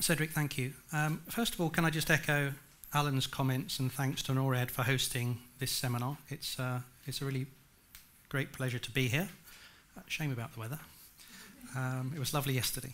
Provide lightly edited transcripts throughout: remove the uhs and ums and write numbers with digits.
Cedric, thank you. First of all, can I just echo Alan's comments and thanks to Norad for hosting this seminar. It's a really great pleasure to be here. Shame about the weather. It was lovely yesterday.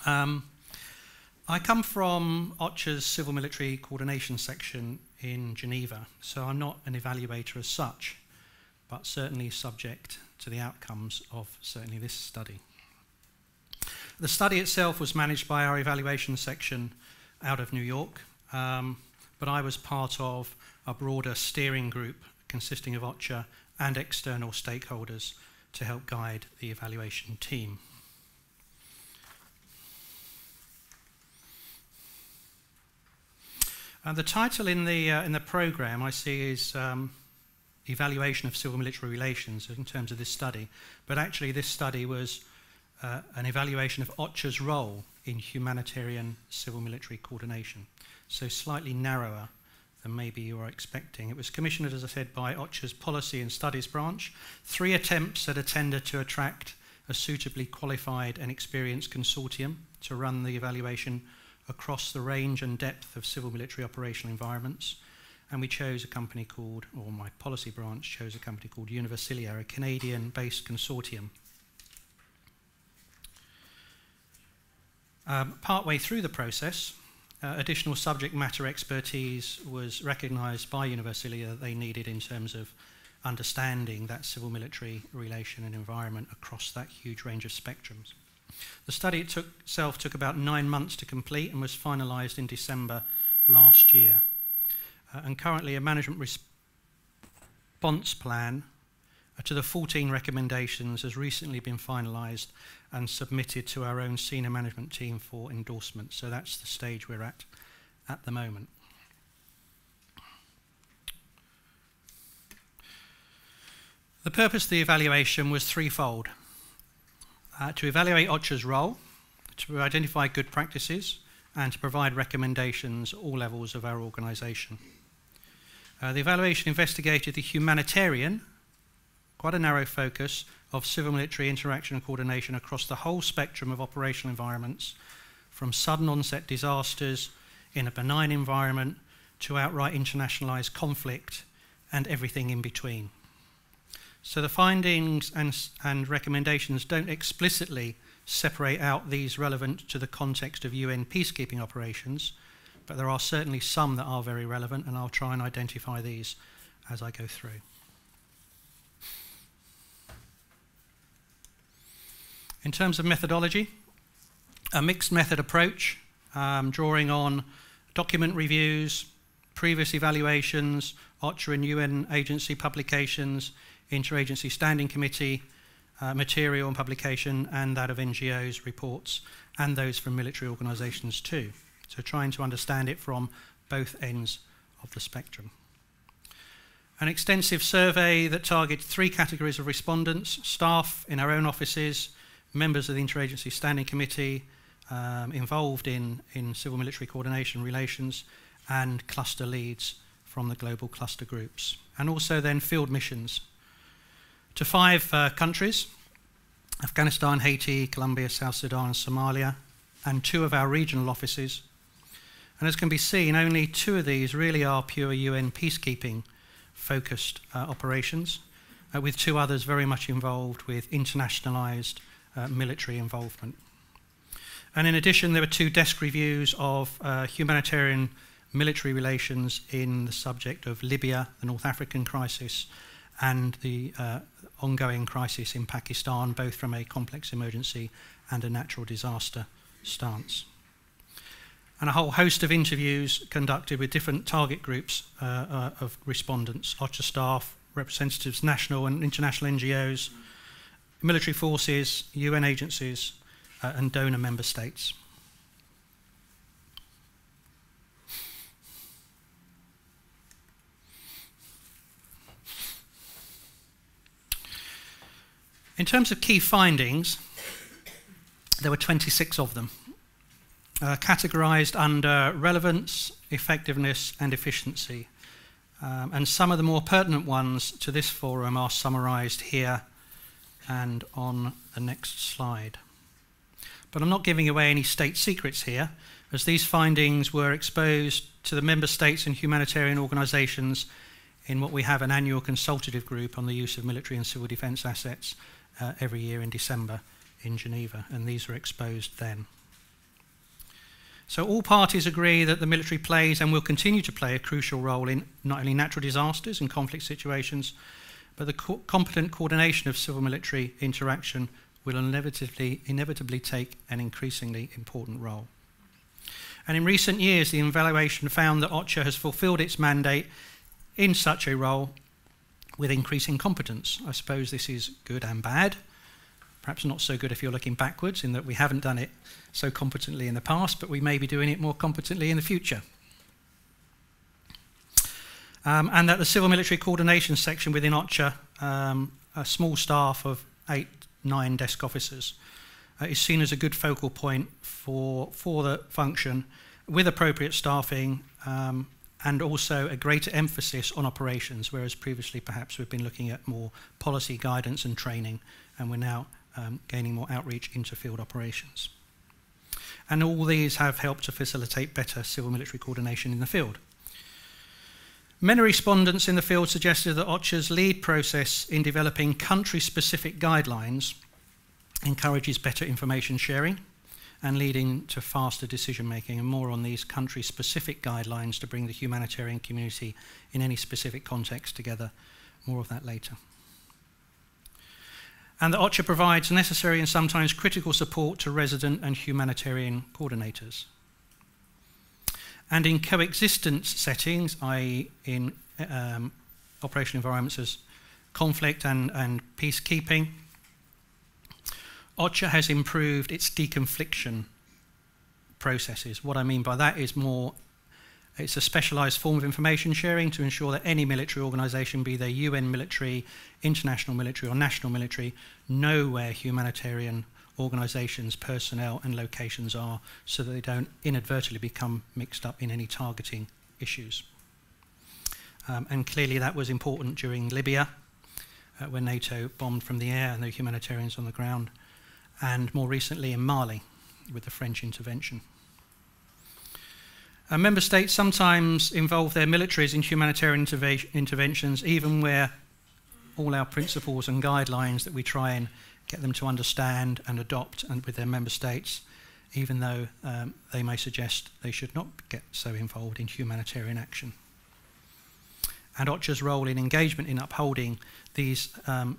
I come from OCHA's Civil Military Coordination section in Geneva, so I'm not an evaluator as such, but certainly subject to the outcomes of certainly this study. The study itself was managed by our evaluation section out of New York, but I was part of a broader steering group consisting of OCHA and external stakeholders to help guide the evaluation team. The title in the program I see is Evaluation of Civil Military Relations in terms of this study, but actually this study was an evaluation of OCHA's role in humanitarian civil military coordination, so slightly narrower than maybe you were expecting. It was commissioned, as I said, by OCHA's Policy and Studies branch. 3 attempts at a tender to attract a suitably qualified and experienced consortium to run the evaluation across the range and depth of civil military operational environments. And we chose a company called, or my policy branch chose a company called Universalia, a Canadian-based consortium. Partway through the process, additional subject matter expertise was recognised by Universalia that they needed in terms of understanding that civil military relation and environment across that huge range of spectrums. The study itself took about 9 months to complete and was finalised in December last year. And currently a management response plan to the 14 recommendations has recently been finalised and submitted to our own senior management team for endorsement. So that's the stage we're at the moment. The purpose of the evaluation was threefold. To evaluate OCHA's role, to identify good practices, and to provide recommendations at all levels of our organisation. The evaluation investigated the humanitarian, quite a narrow focus, of civil military interaction and coordination across the whole spectrum of operational environments, from sudden onset disasters in a benign environment to outright internationalised conflict and everything in between. So the findings and recommendations don't explicitly separate out these relevant to the context of UN peacekeeping operations, but there are certainly some that are very relevant, and I'll try and identify these as I go through. In terms of methodology, a mixed method approach, drawing on document reviews, previous evaluations, OCHA and UN agency publications, interagency standing committee material and publication, and that of NGOs reports, and those from military organisations too. So trying to understand it from both ends of the spectrum. An extensive survey that targets 3 categories of respondents: staff in our own offices, members of the interagency standing committee involved in civil military coordination relations, and cluster leads from the global cluster groups. And also then field missions to 5 countries: Afghanistan, Haiti, Colombia, South Sudan, and Somalia, and 2 of our regional offices. And as can be seen, only 2 of these really are pure UN peacekeeping focused operations, with 2 others very much involved with internationalised military involvement. And in addition, there were 2 desk reviews of humanitarian military relations in the subject of Libya, the North African crisis, and the ongoing crisis in Pakistan, both from a complex emergency and a natural disaster stance. And a whole host of interviews conducted with different target groups of respondents: OCHA staff, representatives, national and international NGOs, military forces, UN agencies, and donor member states. In terms of key findings, there were 26 of them, categorised under relevance, effectiveness, and efficiency. And some of the more pertinent ones to this forum are summarised here and on the next slide. But I'm not giving away any state secrets here, as these findings were exposed to the member states and humanitarian organisations in what we have an annual consultative group on the use of military and civil defence assets every year in December in Geneva, and these were exposed then. So all parties agree that the military plays and will continue to play a crucial role in not only natural disasters and conflict situations, but the competent coordination of civil-military interaction will inevitably take an increasingly important role. And in recent years, the evaluation found that OCHA has fulfilled its mandate in such a role with increasing competence. I suppose this is good and bad. Perhaps not so good if you're looking backwards, in that we haven't done it so competently in the past, but we may be doing it more competently in the future. And that the civil-military coordination section within OCHA, a small staff of 8-9 desk officers, is seen as a good focal point for the function, with appropriate staffing and also a greater emphasis on operations, whereas previously perhaps we've been looking at more policy guidance and training, and we're now gaining more outreach into field operations. And all these have helped to facilitate better civil-military coordination in the field. Many respondents in the field suggested that OCHA's lead process in developing country-specific guidelines encourages better information sharing and leading to faster decision-making, and more on these country-specific guidelines to bring the humanitarian community in any specific context together. More of that later. And that OCHA provides necessary and sometimes critical support to resident and humanitarian coordinators. And in coexistence settings, i.e. in operational environments as conflict and peacekeeping, OCHA has improved its deconfliction processes. What I mean by that is it's a specialised form of information sharing to ensure that any military organisation, be they UN military, international military or national military, know where humanitarian organisations, personnel and locations are, so that they don't inadvertently become mixed up in any targeting issues. And clearly that was important during Libya, when NATO bombed from the air and the humanitarians on the ground, and more recently in Mali with the French intervention. Member states sometimes involve their militaries in humanitarian interventions, even where all our principles and guidelines that we try and get them to understand and adopt and with their member states, even though they may suggest they should not get so involved in humanitarian action. And OCHA's role in engagement in upholding these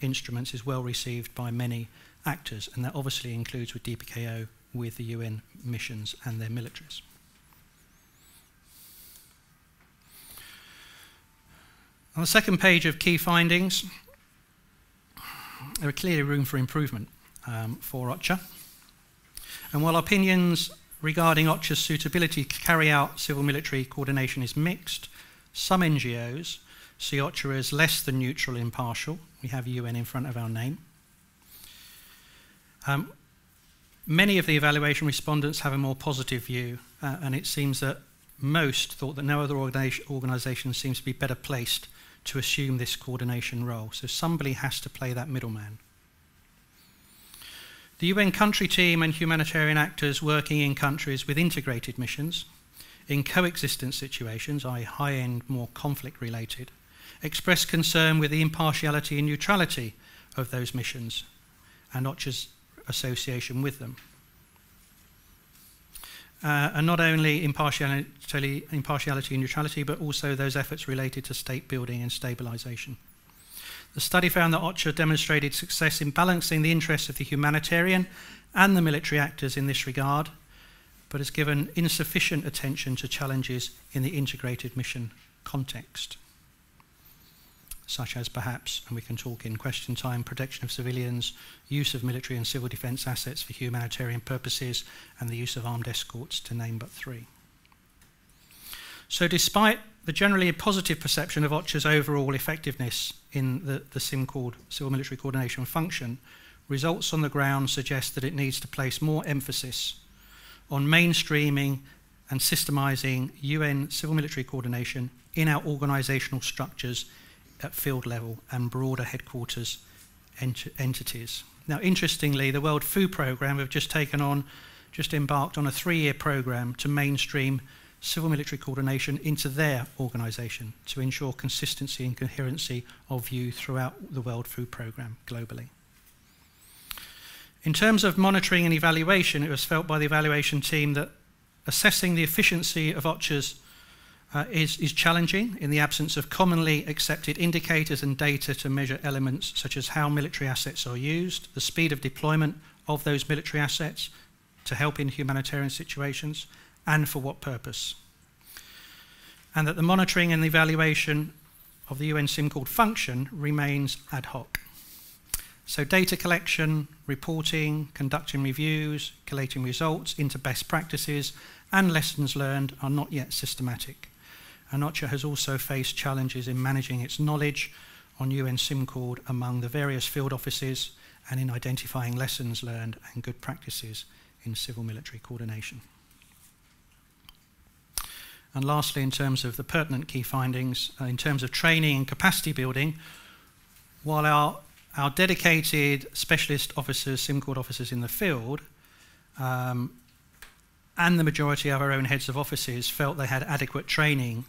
instruments is well received by many actors, and that obviously includes with DPKO with the UN missions and their militaries. On the second page of key findings, there are clearly room for improvement for OCHA. And while opinions regarding OCHA's suitability to carry out civil-military coordination is mixed, some NGOs see OCHA as less than neutral and impartial. We have UN in front of our name. Many of the evaluation respondents have a more positive view, and it seems that most thought that no other organisation seems to be better placed to assume this coordination role. So somebody has to play that middleman. The UN country team and humanitarian actors working in countries with integrated missions, in coexistence situations, i.e. high-end, more conflict-related, express concern with the impartiality and neutrality of those missions and OCHA's association with them. And not only impartiality and neutrality, but also those efforts related to state building and stabilisation. The study found that OCHA demonstrated success in balancing the interests of the humanitarian and the military actors in this regard, but has given insufficient attention to challenges in the integrated mission context, such as perhaps, and we can talk in question time, protection of civilians, use of military and civil defence assets for humanitarian purposes, and the use of armed escorts, to name but three. So despite the generally positive perception of OCHA's overall effectiveness in the civil military coordination function, results on the ground suggest that it needs to place more emphasis on mainstreaming and systemising UN civil military coordination in our organisational structures at field level and broader headquarters entities. Now, interestingly, the World Food Programme have just embarked on a 3-year programme to mainstream civil-military coordination into their organisation to ensure consistency and coherency of view throughout the World Food Programme globally. In terms of monitoring and evaluation, it was felt by the evaluation team that assessing the efficiency of OCHAs is challenging in the absence of commonly accepted indicators and data to measure elements such as how military assets are used, the speed of deployment of those military assets to help in humanitarian situations, and for what purpose. And that the monitoring and evaluation of the UN SIMCORD function remains ad hoc. So data collection, reporting, conducting reviews, collating results into best practices and lessons learned are not yet systematic. And OCHA has also faced challenges in managing its knowledge on UN SIMCORD among the various field offices and in identifying lessons learned and good practices in civil-military coordination. And lastly, in terms of the pertinent key findings, in terms of training and capacity building, while our dedicated specialist officers, SIMCORD officers in the field, and the majority of our own heads of offices felt they had adequate training,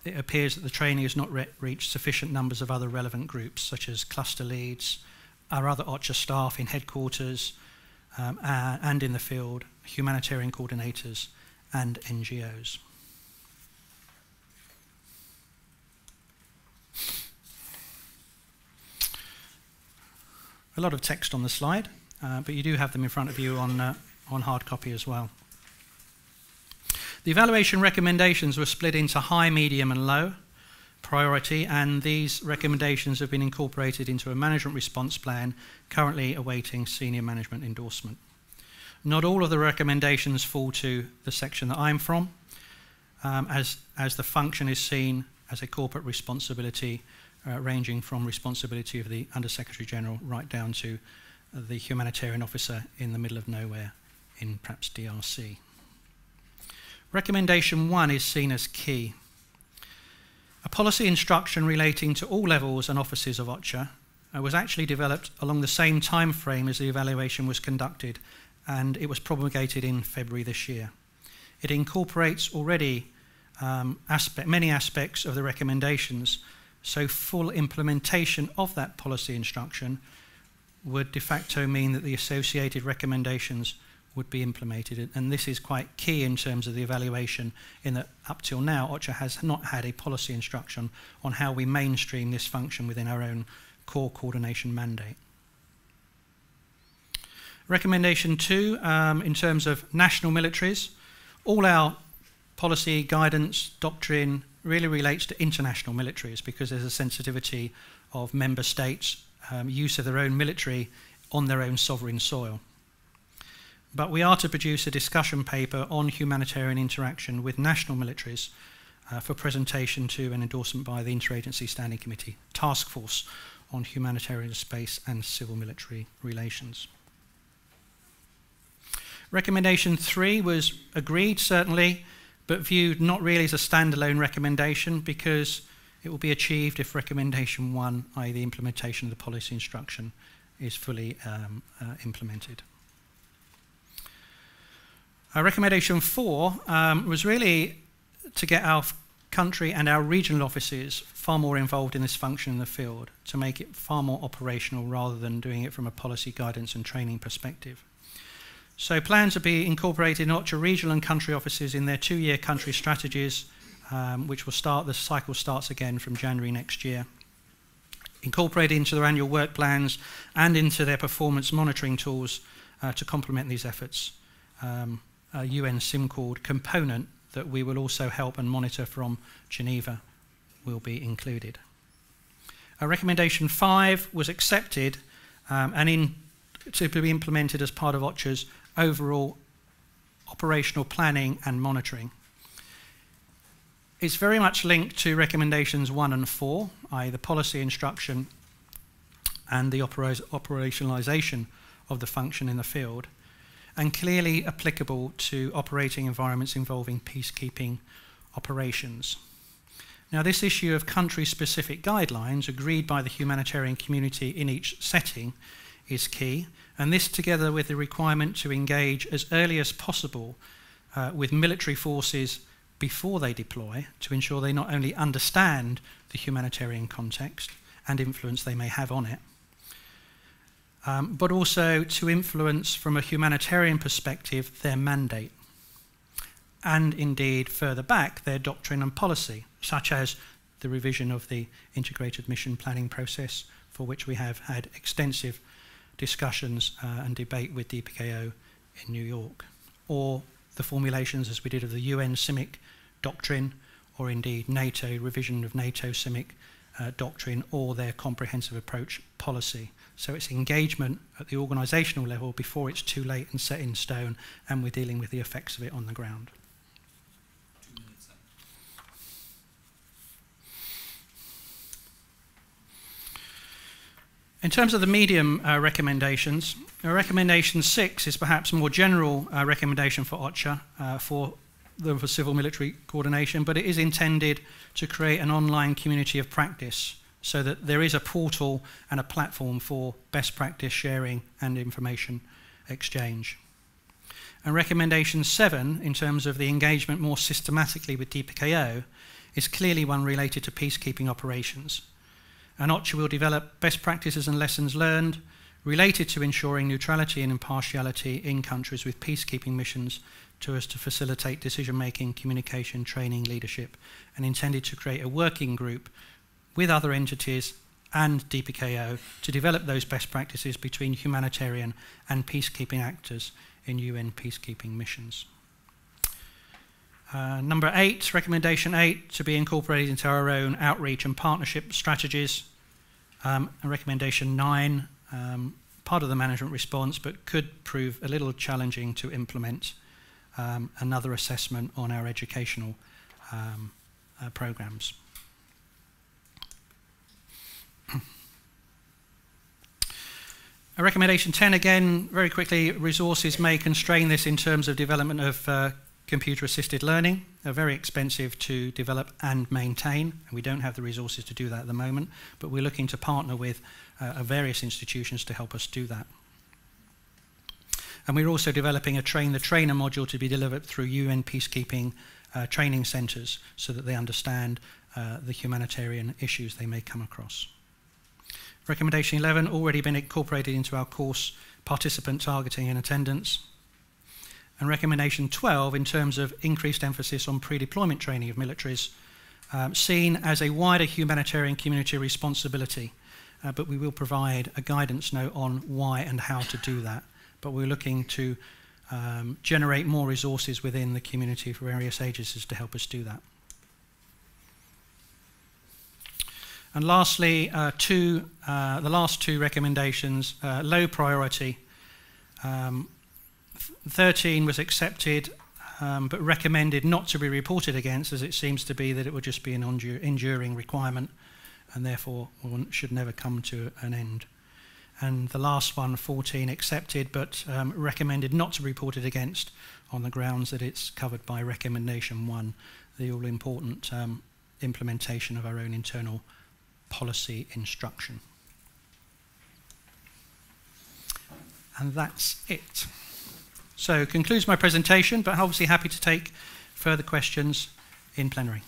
it appears that the training has not reached sufficient numbers of other relevant groups, such as cluster leads, our other OCHA staff in headquarters and in the field, humanitarian coordinators, and NGOs. A lot of text on the slide, but you do have them in front of you on hard copy as well. The evaluation recommendations were split into high, medium and low priority, and these recommendations have been incorporated into a management response plan currently awaiting senior management endorsement. Not all of the recommendations fall to the section that I'm from, as the function is seen as a corporate responsibility ranging from responsibility of the Under-Secretary General right down to the humanitarian officer in the middle of nowhere in perhaps DRC. Recommendation 1 is seen as key. A policy instruction relating to all levels and offices of OCHA was actually developed along the same time frame as the evaluation was conducted, and it was promulgated in February this year. It incorporates already many aspects of the recommendations, so full implementation of that policy instruction would de facto mean that the associated recommendations would be implemented, and this is quite key in terms of the evaluation, in that up till now OCHA has not had a policy instruction on how we mainstream this function within our own core coordination mandate. Recommendation 2, in terms of national militaries, all our policy, guidance, doctrine really relates to international militaries because there's a sensitivity of member states' use of their own military on their own sovereign soil. But we are to produce a discussion paper on humanitarian interaction with national militaries for presentation to and endorsement by the Interagency Standing Committee Task Force on Humanitarian Space and Civil Military Relations. Recommendation 3 was agreed, certainly, but viewed not really as a standalone recommendation because it will be achieved if recommendation 1, i.e. the implementation of the policy instruction, is fully implemented. Recommendation 4 was really to get our country and our regional offices far more involved in this function in the field, to make it far more operational rather than doing it from a policy guidance and training perspective. So plans to be incorporated in OCHA regional and country offices in their 2-year country strategies, which will start, the cycle starts again from January next year. Incorporated into their annual work plans and into their performance monitoring tools to complement these efforts. A UN SIMCORD component that we will also help and monitor from Geneva will be included. Recommendation 5 was accepted and to be implemented as part of OCHA's overall operational planning and monitoring. It's very much linked to recommendations 1 and 4, i.e. the policy instruction and the operationalisation of the function in the field, and clearly applicable to operating environments involving peacekeeping operations. Now, this issue of country-specific guidelines agreed by the humanitarian community in each setting is key, and this, together with the requirement to engage as early as possible with military forces before they deploy, to ensure they not only understand the humanitarian context and influence they may have on it, but also to influence from a humanitarian perspective their mandate, and indeed further back their doctrine and policy, such as the revision of the integrated mission planning process, for which we have had extensive discussions and debate with DPKO in New York, or the formulations, as we did, of the UN CIMIC doctrine, or indeed NATO, revision of NATO CIMIC doctrine, or their comprehensive approach policy. So it's engagement at the organisational level before it's too late and set in stone, and we're dealing with the effects of it on the ground. 2 minutes. In terms of the medium recommendations, recommendation 6 is perhaps a more general recommendation for OCHA for civil military coordination, but it is intended to create an online community of practice so that there is a portal and a platform for best practice sharing and information exchange. And recommendation 7, in terms of the engagement more systematically with DPKO, is clearly one related to peacekeeping operations. And OCHA will develop best practices and lessons learned related to ensuring neutrality and impartiality in countries with peacekeeping missions so as to facilitate decision-making, communication, training, leadership, and intended to create a working group with other entities and DPKO to develop those best practices between humanitarian and peacekeeping actors in UN peacekeeping missions. Number 8, recommendation 8, to be incorporated into our own outreach and partnership strategies. And recommendation 9, part of the management response, but could prove a little challenging to implement, another assessment on our educational programs. Recommendation 10, again, very quickly, resources may constrain this in terms of development of computer-assisted learning. They're very expensive to develop and maintain, and we don't have the resources to do that at the moment, but we're looking to partner with various institutions to help us do that. And we're also developing a Train the Trainer module to be delivered through UN peacekeeping training centres so that they understand the humanitarian issues they may come across. Recommendation 11, already been incorporated into our course, participant targeting and attendance. And recommendation 12, in terms of increased emphasis on pre-deployment training of militaries, seen as a wider humanitarian community responsibility, but we will provide a guidance note on why and how to do that. But we're looking to generate more resources within the community for various agencies to help us do that. And lastly, the last two recommendations, low priority. 13 was accepted, but recommended not to be reported against, as it seems to be that it would just be an enduring requirement and therefore should never come to an end. And the last one, 14, accepted, but recommended not to be reported against on the grounds that it's covered by recommendation 1, the all-important implementation of our own internal policy instruction. And that's it. So concludes my presentation, but obviously happy to take further questions in plenary.